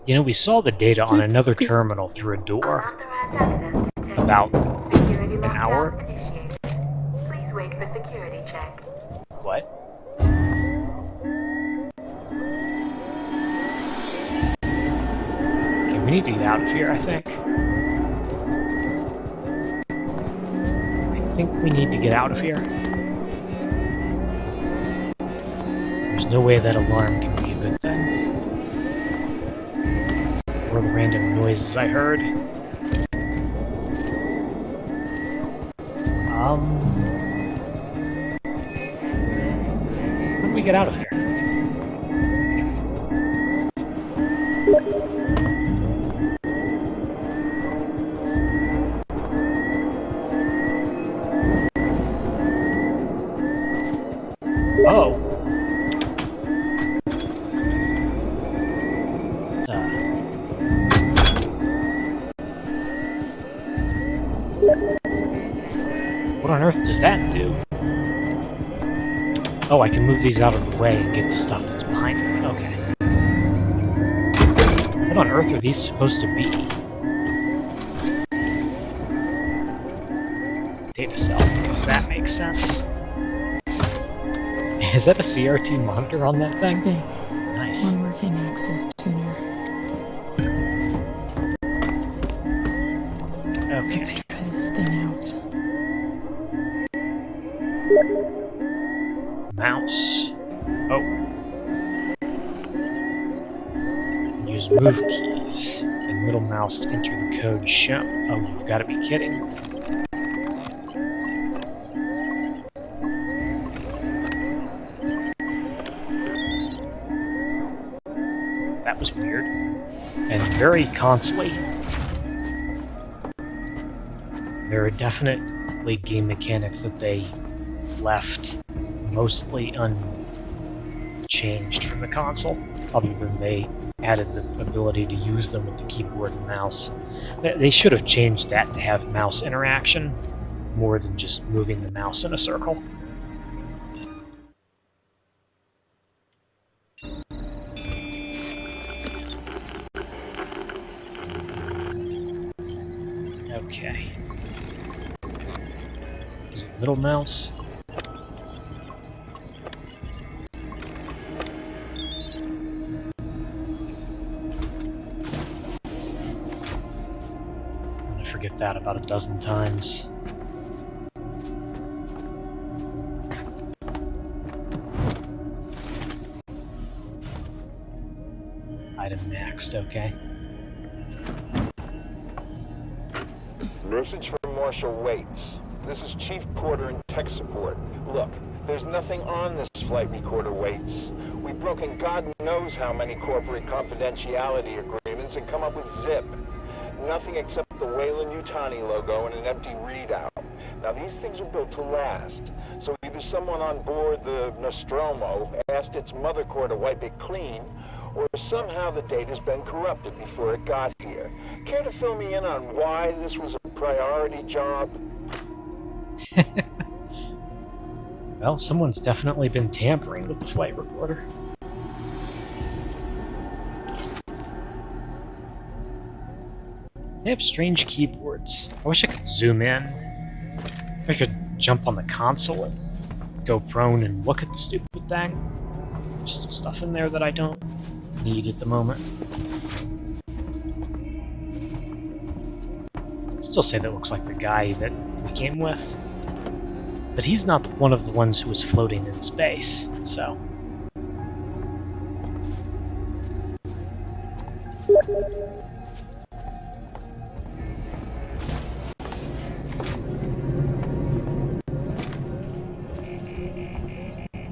You know, we saw the data on Stay another focused. terminal through a door Unauthorized access detected. about Security an lockdown hour. initiated. Please wait for security check. What? Okay, we need to get out of here, I think. I think we need to get out of here. There's no way that alarm can be a good thing. Or the random noises I heard. How do we get out of here? Oh. What on earth does that do? Oh, I can move these out of the way and get the stuff that's behind me. Okay. What on earth are these supposed to be? Data cell. Does that make sense? Is that a CRT monitor on that thing? Okay. Nice. One working access tuner. Okay. Let's try this thing out. Mouse. Oh. Use move keys and middle mouse to enter the code shown. Oh, you've got to be kidding. That was weird. And very consolely. There are definitely game mechanics that they left mostly unchanged from the console, other than they added the ability to use them with the keyboard and mouse. They should have changed that to have mouse interaction more than just moving the mouse in a circle. Okay. Is it middle mouse? I'm gonna forget that about a dozen times. Item maxed, okay. Message from Marshal Waits. This is Chief Porter in tech support. Look, there's nothing on this flight recorder, Waits. We've broken God knows how many corporate confidentiality agreements and come up with zip. Nothing except the Weyland-Yutani logo and an empty readout. Now, these things are built to last. So either someone on board the Nostromo asked its mother core to wipe it clean, or somehow the data's been corrupted before it got here. Care to fill me in on why this was a priority job? Well, someone's definitely been tampering with the flight recorder. They have strange keyboards. I wish I could zoom in. I could jump on the console and go prone and look at the stupid thing. There's still stuff in there that I don't need at the moment. Still say that looks like the guy that we came with. But he's not one of the ones who was floating in space, so...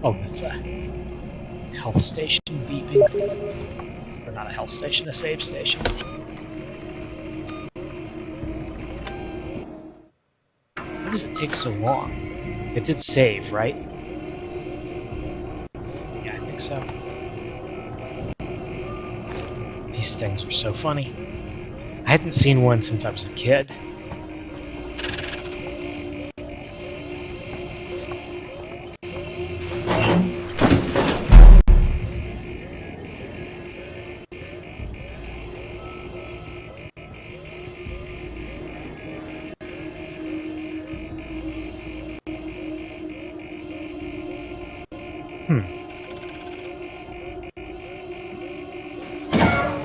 Oh, that's a health station beeping. Or not a health station, a save station. Why does it take so long? It did save, right? Yeah, I think so. These things are so funny. I hadn't seen one since I was a kid. Maybe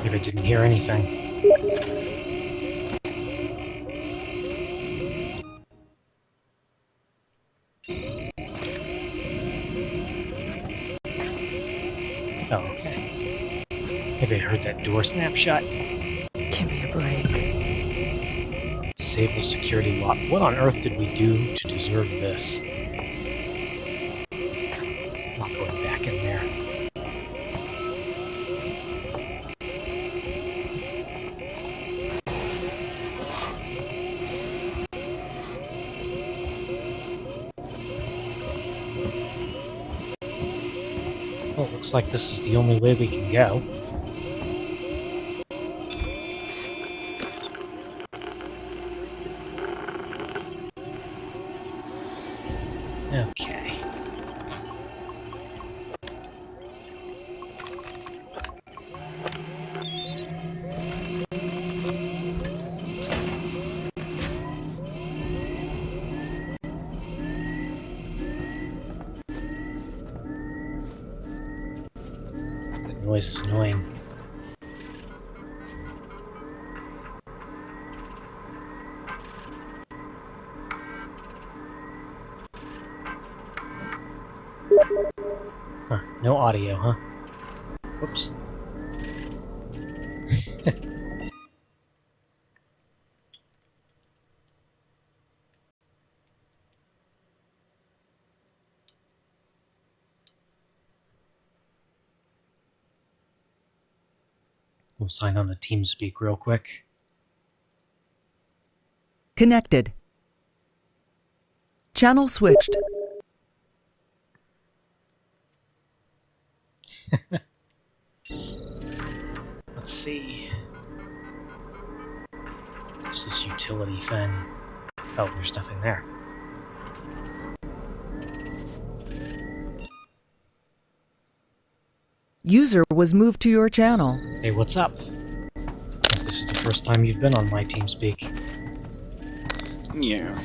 I didn't hear anything. Oh, okay. Maybe I heard that door snapshot. Give me a break. Disable security lock. What on earth did we do to deserve this? I'm not going back in there. Well, looks like this is the only way we can go. Okay. That noise is annoying. Huh, no audio, huh? Whoops. We'll sign on to TeamSpeak real quick. Connected. Channel switched. Let's see. What's this utility thing? Oh, there's nothing there. User was moved to your channel. Hey, what's up? This is the first time you've been on my TeamSpeak. Yeah.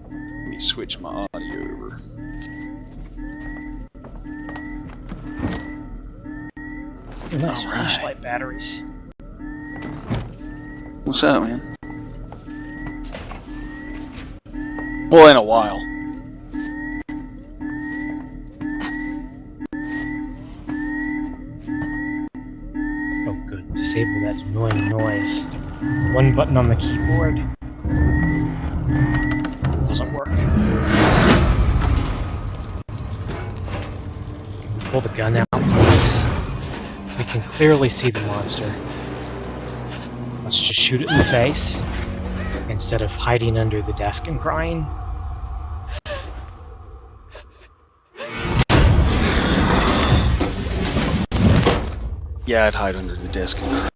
Let me switch my audio over. Oh, nice All right. flashlight batteries. What's up, man? Well, in a while. Oh, good. Disable that annoying noise. One button on the keyboard. Doesn't work. Can we pull the gun out, please? We can clearly see the monster. Let's just shoot it in the face instead of hiding under the desk and crying. Yeah, I'd hide under the desk and cry.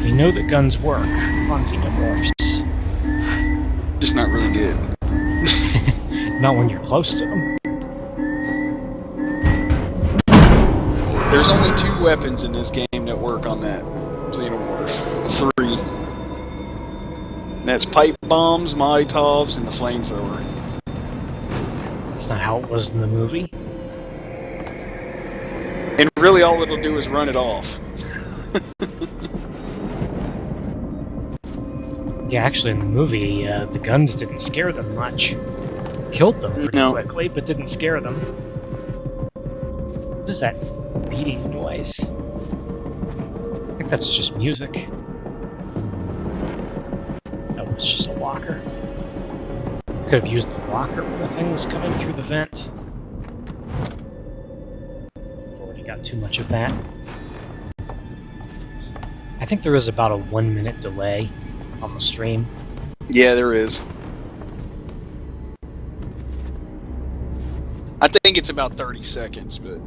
We know that guns work on xenomorphs. Just not really good. Not when you're close to them. There's only 2 weapons in this game that work on that xenomorph. 3. And that's pipe bombs, Molotovs, and the flamethrower. That's not how it was in the movie. And really all it'll do is run it off. Yeah, actually in the movie, the guns didn't scare them much. Killed them pretty quickly, but didn't scare them. What is that beating noise? I think that's just music. Oh, it's just a locker. Could have used the locker when the thing was coming through the vent. I've already got too much of that. I think there is about a 1-minute delay on the stream. Yeah, there is. I think it's about 30 seconds, but...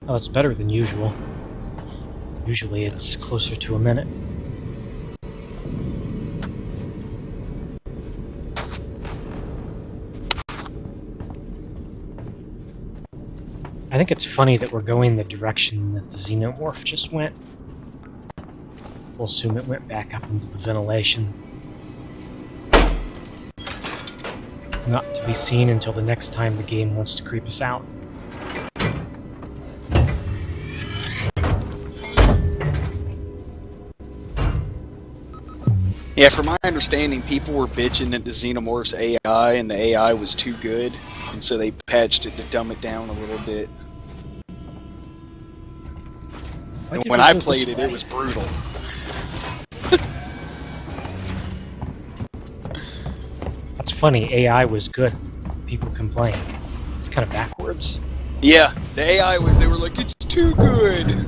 Oh, it's better than usual. Usually it's closer to a minute. I think it's funny that we're going the direction that the xenomorph just went. We'll assume it went back up into the ventilation. Not to be seen until the next time the game wants to creep us out. Yeah, from my understanding, people were bitching at the Xenomorph's AI, and the AI was too good, and so they patched it to dumb it down a little bit. And when I played it, it was brutal. That's funny, AI was good. People complain. It's kind of backwards. Yeah, the AI was, they were like, it's too good!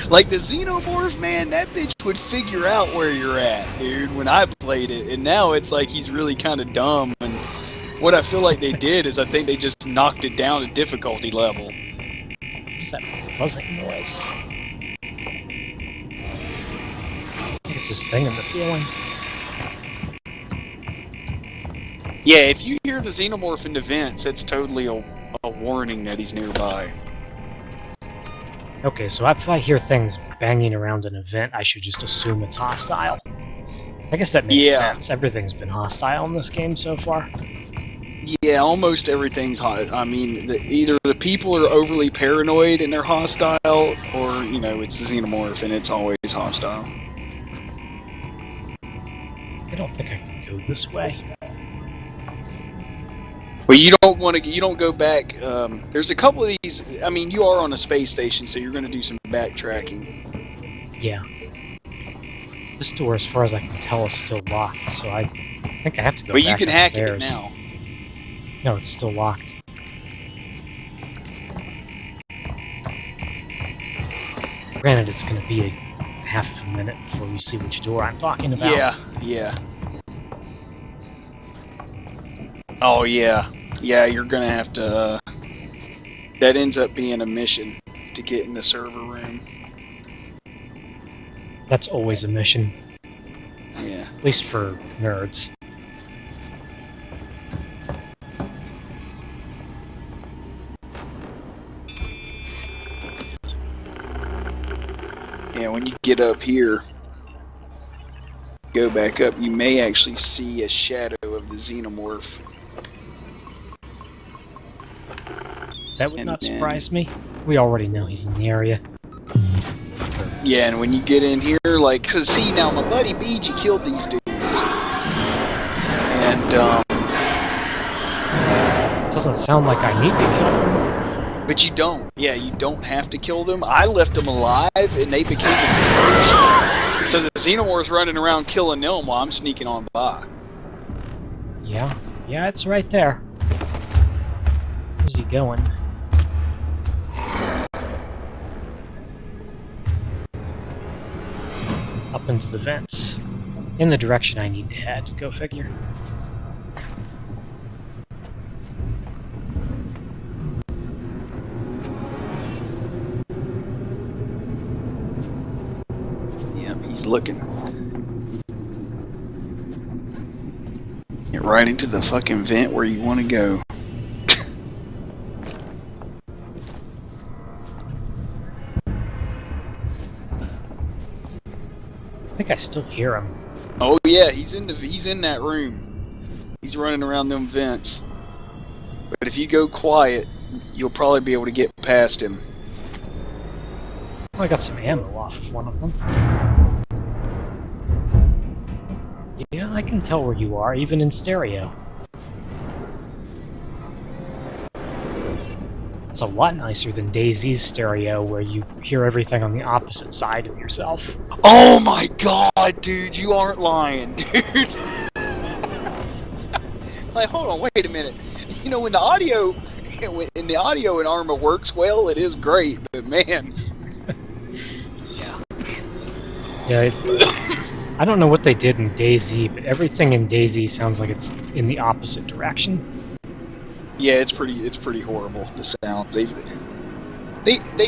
Like the Xenomorph, man, that bitch would figure out where you're at, dude, when I played it. And now it's like he's really kind of dumb. And what I feel like they did is I think they just knocked it down to difficulty level. What's that buzzing noise? I think it's this thing in the ceiling. Yeah, if you hear the Xenomorph in the vents, it's totally a warning that he's nearby. Okay, so if I hear things banging around an event, I should just assume it's hostile. I guess that makes sense. Everything's been hostile in this game so far. Yeah, almost everything's hot. I mean, either the people are overly paranoid and they're hostile, or, you know, it's the Xenomorph and it's always hostile. I don't think I can go this way. Well, you don't want to. You don't go back. There's a couple of these. I mean, you are on a space station, so you're going to do some backtracking. Yeah. This door, as far as I can tell, is still locked, so I think I have to go back upstairs. But you can hack it now. No, it's still locked. Granted, it's going to be a half of a minute before you see which door I'm talking about. Yeah, yeah. Oh, yeah. Yeah, you're gonna have to, that ends up being a mission to get in the server room. That's always a mission. Yeah. At least for nerds. Yeah, when you get up here, go back up, you may actually see a shadow of the Xenomorph. That would not surprise me. We already know he's in the area. Yeah, and when you get in here, like, cause see, now my buddy BG killed these dudes. And, Doesn't sound like I need to kill them. but you don't. Yeah, you don't have to kill them. I left them alive, and they became a so the Xenomorph's running around killing them while I'm sneaking on by. Yeah, it's right there. Where's he going? Up into the vents. In the direction I need to head. Go figure. Yep, he's looking. Get right into the fucking vent where you want to go. I think I still hear him. Oh yeah, he's in that room. He's running around them vents. But if you go quiet, you'll probably be able to get past him. Oh, I got some ammo off of one of them. Yeah, I can tell where you are, even in stereo. It's a lot nicer than DayZ's stereo, where you hear everything on the opposite side of yourself. Oh my god, dude, you aren't lying, dude. Like, hold on, wait a minute. You know, when the audio in Arma works well, it is great, but man. Yeah, I don't know what they did in DayZ, but everything in DayZ sounds like it's in the opposite direction. Yeah, it's pretty horrible, the sound. They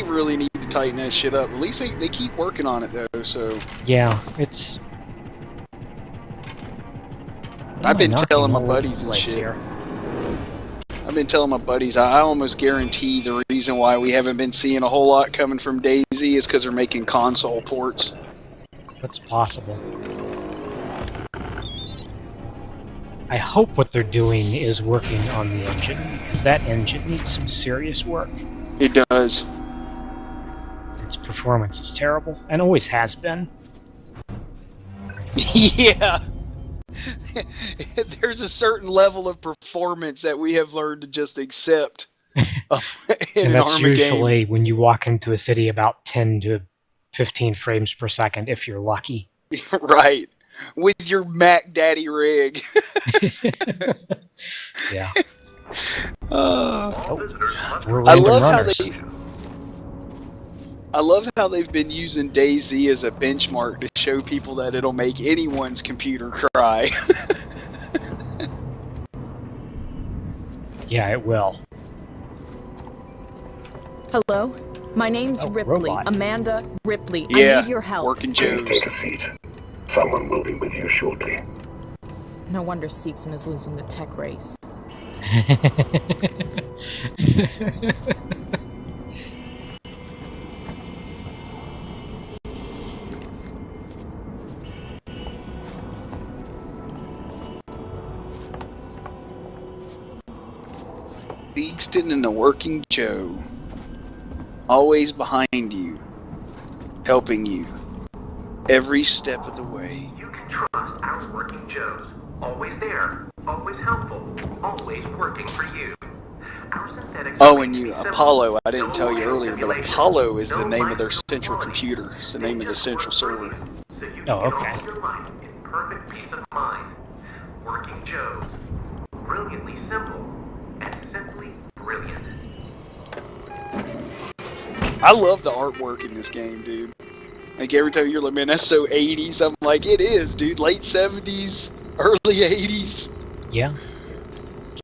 really need to tighten that shit up. At least they keep working on it though, so. Yeah, it's. I've been telling my buddies and shit. Here? I've been telling my buddies, I almost guarantee the reason why we haven't been seeing a whole lot coming from DayZ is because they're making console ports. That's possible. I hope what they're doing is working on the engine, because that engine needs some serious work. It does. Its performance is terrible, and always has been. Yeah. There's a certain level of performance that we have learned to just accept in And an that's Arma usually game. when you walk into a city about 10 to 15 frames per second, if you're lucky. Right. With your Mac Daddy rig. Yeah. Uh, We're I random love how runners. I love how they've been using DayZ as a benchmark to show people that it'll make anyone's computer cry. Yeah, it will. Hello? My name's Oh, Ripley. robot. Amanda Ripley. Yeah, I need your help. working Please Joes. take a seat. Someone will be with you shortly. No wonder Seegson is losing the tech race. Easton and the Working Joe. Always behind you. Helping you. Every step of the way. You can trust our Working Joes. Always there, always helpful, always working for you. Our synthetics Oh, are and made to you, be simple. Apollo, I didn't No tell you motion earlier, but simulations, Apollo is the no name of their mind central qualities. computer. It's the They name of the just central work server. for you, so you Oh, can okay. get on with your life in perfect peace of mind. Working Joes. Brilliantly simple and simply brilliant. I love the artwork in this game, dude. Like, every time you're like, man, that's so 80s. I'm like, it is, dude. Late 70s, early 80s. Yeah.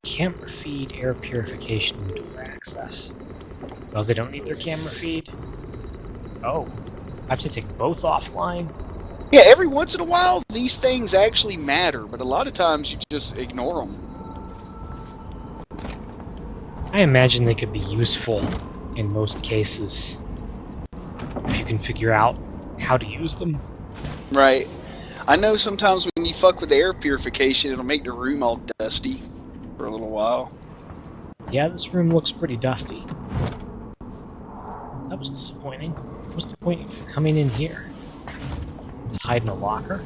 Camera feed, air purification, and door access. Oh, they don't need their camera feed? Oh. I have to take both offline? Yeah, every once in a while, these things actually matter, but a lot of times you just ignore them. I imagine they could be useful in most cases if you can figure out how to use them. Right. I know sometimes when you fuck with the air purification, it'll make the room all dusty for a little while. Yeah, this room looks pretty dusty. That was disappointing. What's the point of coming in here? To hide in a locker?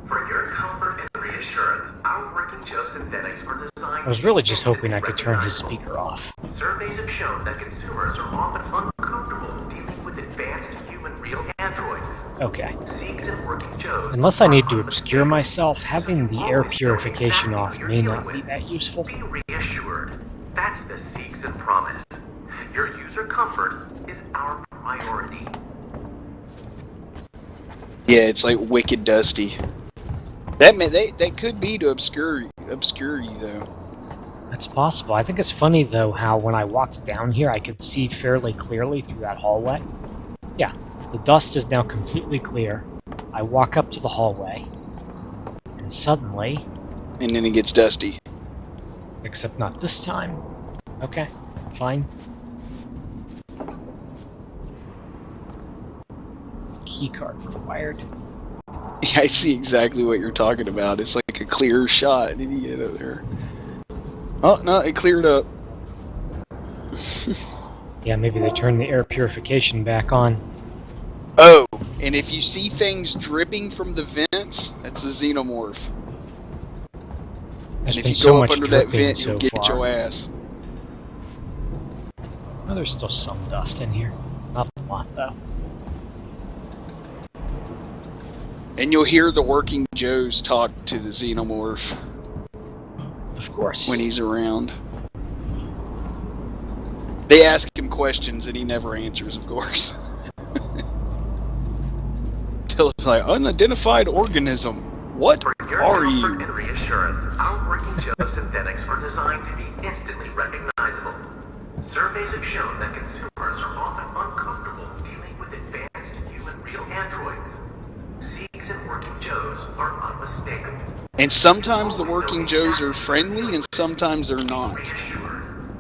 For your comfort and reassurance, our Working Joe synthetics are designed. I was really just hoping I could turn his speaker off. Surveys have shown that consumers are often uncomfortable dealing with advanced human real androids. Okay. Seeks and Working Joes. Unless I need to obscure myself, having the air purification off may not be that useful. Be reassured. That's the Seeks and promise. Your user comfort is our priority. Yeah, it's like wicked dusty. That could be to obscure you though. That's possible. I think it's funny, though, how when I walked down here, I could see fairly clearly through that hallway. Yeah, the dust is now completely clear. I walk up to the hallway, and suddenly... And then it gets dusty. Except not this time. Okay, fine. Keycard required. Yeah, I see exactly what you're talking about. It's like a clear shot, and then you get up there. Oh, no, it cleared up. Yeah, maybe they turned the air purification back on. Oh, and if you see things dripping from the vents, that's a xenomorph. There's And been if you so go up much under that dripping vent, so you'll get far. your ass. Oh, there's still some dust in here. Not a lot, though. And you'll hear the Working Joes talk to the xenomorph Of course. when he's around. They ask him questions and he never answers, of course. Till it's like, unidentified organism. What For your are comfort you? and reassurance, our Working Joe synthetics are designed to be instantly recognizable. Surveys have shown that consumers are often uncomfortable dealing with advanced human real androids. Seeks and Working Joes are unmistakable. And sometimes the working Joes are friendly, and sometimes they're not.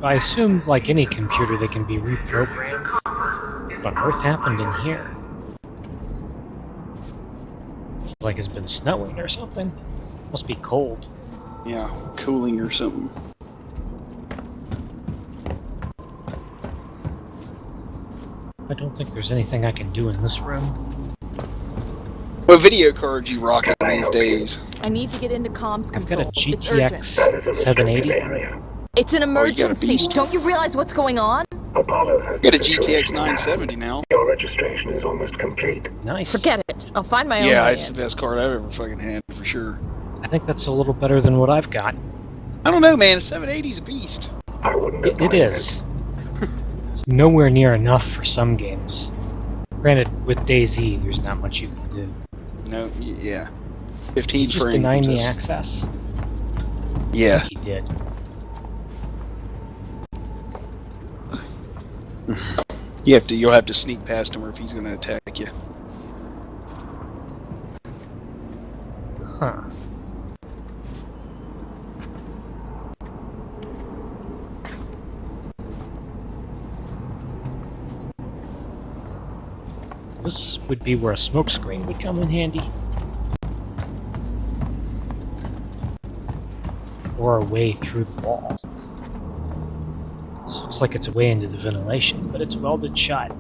I assume, like any computer, they can be reprogrammed. What on earth happened in here? It's like it's been snowing or something. Must be cold. Yeah, cooling or something. I don't think there's anything I can do in this room. What video cards you rocking these days? I need to get into comms I've control. got a It's urgent. GTX That is a restricted 780. area. It's an got a emergency. beast. Don't you realize what's going on? Apollo has Got the a GTX situation in hand. 970 now. Your registration is almost complete. Nice. Forget it. I'll find my own Yeah, way it's the in. best card I've ever fucking had, for sure. I think that's a little better than what I've got. I don't know, man. A 780's a beast. I wouldn't It advise is. It's nowhere near enough for some games. Granted, with DayZ, there's not much you can do. No, yeah. He 15 just frames. denied me is- access. I Yeah. think he did. You'll have to sneak past him or if he's gonna attack you. Huh. This would be where a smoke screen would come in handy. Or a way through the wall. This looks like it's a way into the ventilation, but it's welded shut.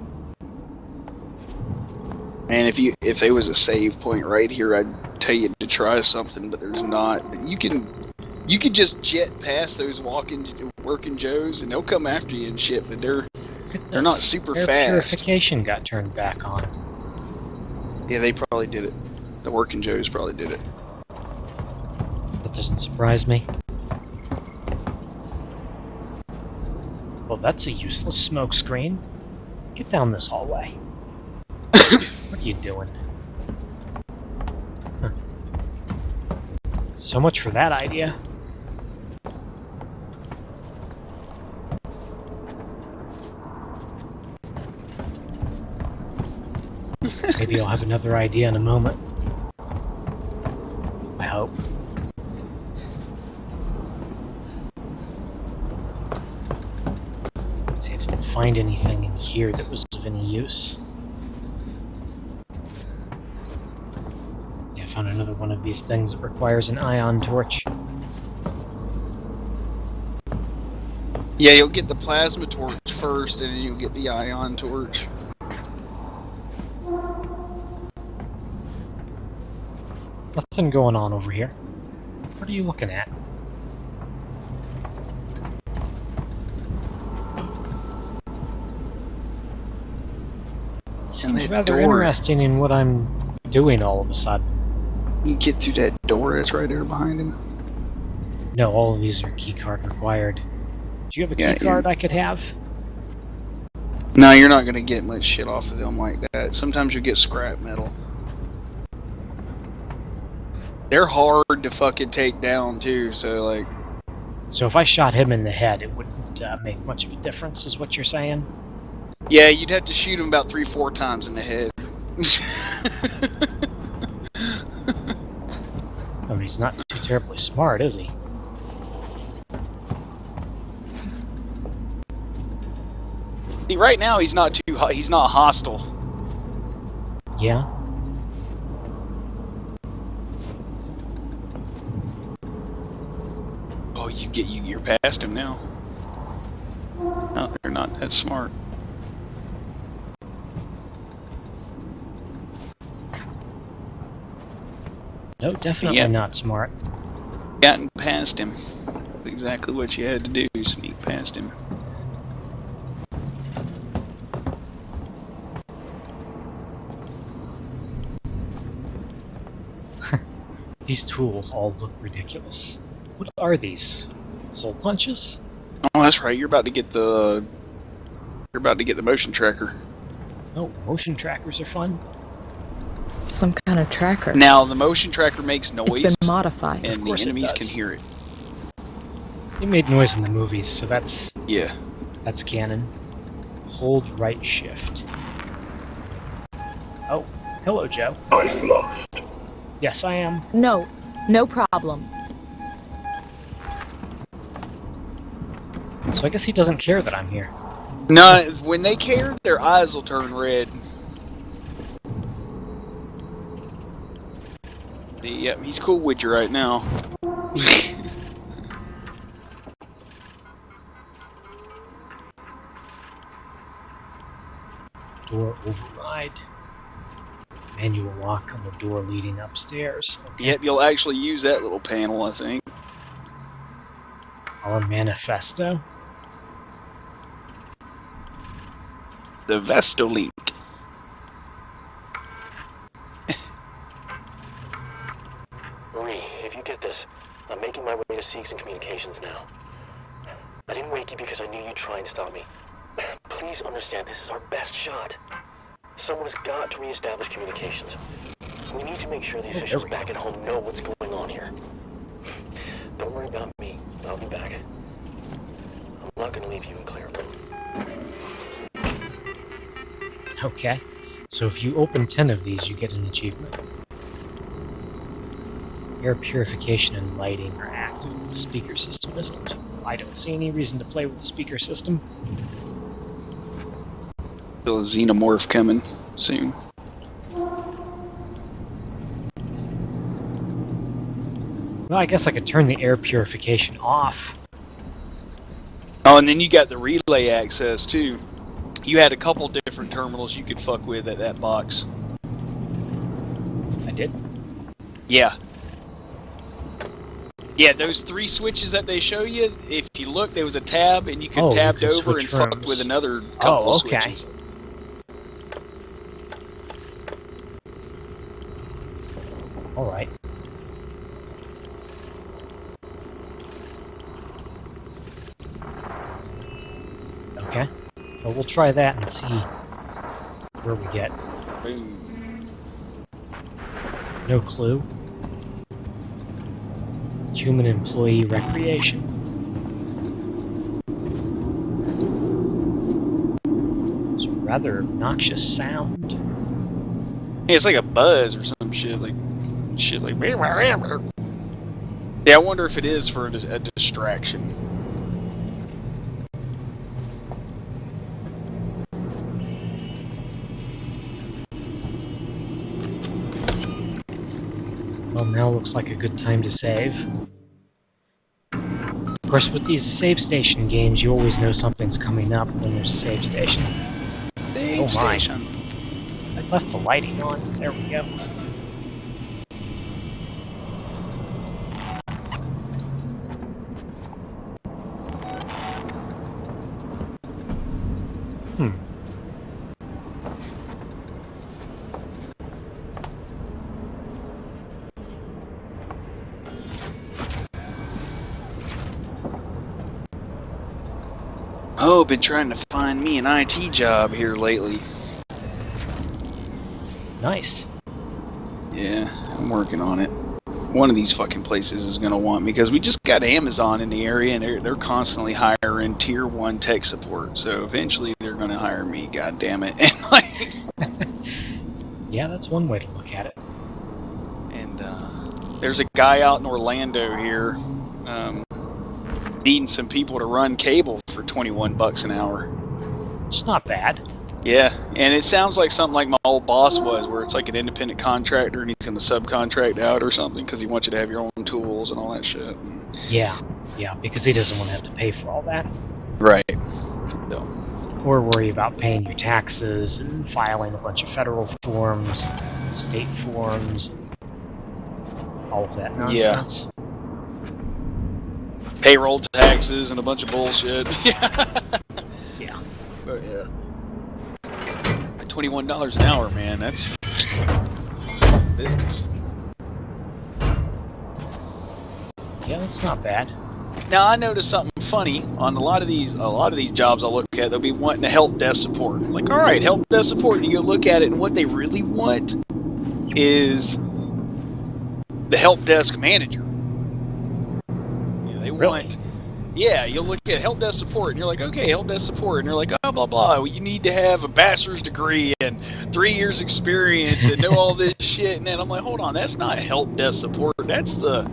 Man, if there was a save point right here, I'd tell you to try something, but there's not. You can just jet past those working Joes, and they'll come after you and shit. But they're not super Air fast. purification got turned back on. Yeah, they probably did it. The working Joes probably did it. That doesn't surprise me. Well, that's a useless smoke screen. Get down this hallway. What are you doing? Huh. So much for that idea. Maybe I'll have another idea in a moment. I hope. Let's see, I didn't find anything in here that was of any use. Yeah, I found another one of these things that requires an ion torch. Yeah, you'll get the plasma torch first, and then you'll get the ion torch. Nothing going on over here. What are you looking at? Seems that rather door. interesting in what I'm doing all of a sudden. You get through that door that's right there behind him. No, all of these are keycard required. Do you have a Yeah, keycard I could have? No, you're not gonna get much shit off of them like that. Sometimes you get scrap metal. They're hard to fucking take down too, so like... So if I shot him in the head, it wouldn't make much of a difference, is what you're saying? Yeah, you'd have to shoot him about 3-4 times in the head. I mean, he's not too terribly smart, is he? See, right now he's not he's not hostile. Yeah? Oh, you're past him now. No, they're not that smart. No, definitely Yeah. not smart. Gotten past him. That's exactly what you had to do, sneak past him. These tools all look ridiculous. What are these? Hole punches? Oh, that's right. You're about to get the motion tracker. Oh, motion trackers are fun. Some kind of tracker. Now the motion tracker makes noise, It's been modified. and the course it enemies can does. hear it. It made noise in the movies, so that's Yeah. canon. Hold right shift. Oh, hello, Joe. I'm lost. Yes, I am. No, no problem. So I guess he doesn't care that I'm here. No, when they care, their eyes will turn red. Yep, he's cool with you right now. Door override. Manual lock on the door leading upstairs. Okay. Yep, you'll actually use that little panel, I think. Our manifesto. The Vestolink. Marie, if you get this, I'm making my way to Seegson Communications now. I didn't wake you because I knew you'd try and stop me. Please understand, this is our best shot. Someone has got to reestablish communications. We need to make sure the officials back at home know what's going on here. Don't worry about me. I'll be back. I'm not going to leave you in Clairville. Okay. So if you open 10 of these, you get an achievement. Air purification and lighting are active. The speaker system isn't. I don't see any reason to play with the speaker system. Still a xenomorph coming soon. Well, I guess I could turn the air purification off. Oh, and then you got the relay access too. You had a couple different terminals you could fuck with at that box. I did? Yeah. Yeah, those 3 switches that they show you, if you look, there was a tab, and you could tab over and fuck with another couple of switches. Alright. Okay. Well, we'll try that and see where we get. Boom. No clue. Human employee recreation. It's a rather obnoxious sound. Yeah, it's like a buzz or some shit like. Yeah, I wonder if it is for a distraction. Well, now looks like a good time to save. Of course, with these save station games, you always know something's coming up when there's a save station. Oh my. I left the lighting on. There we go. Oh, been trying to find me an IT job here lately. Nice. Yeah, I'm working on it. One of these fucking places is gonna want me, because we just got Amazon in the area, and they're constantly hiring tier 1 tech support. So eventually they're gonna hire me. God damn it! And like, yeah, that's one way to look at it. And there's a guy out in Orlando here, needing some people to run cable for $21 an hour. It's not bad. Yeah, and it sounds like something like my old boss was, where it's like an independent contractor and he's going to subcontract out or something because he wants you to have your own tools and all that shit. Yeah, because he doesn't want to have to pay for all that. Right. So. Or worry about paying your taxes and filing a bunch of federal forms, state forms, all of that nonsense. Yeah. Payroll taxes and a bunch of bullshit. Yeah. But yeah. At $21 an hour, man, that's business. Yeah, that's not bad. Now I noticed something funny on a lot of these jobs I look at. They'll be wanting a help desk support. Like, all right, help desk support, and you go look at it, and what they really want is the help desk manager. They want, yeah, you'll look at help desk support, and you're like, okay, help desk support, and you're like, oh, blah, blah, well, you need to have a bachelor's degree in like 3 years experience and know all this shit, and then I'm like, hold on, that's not help desk support. That's the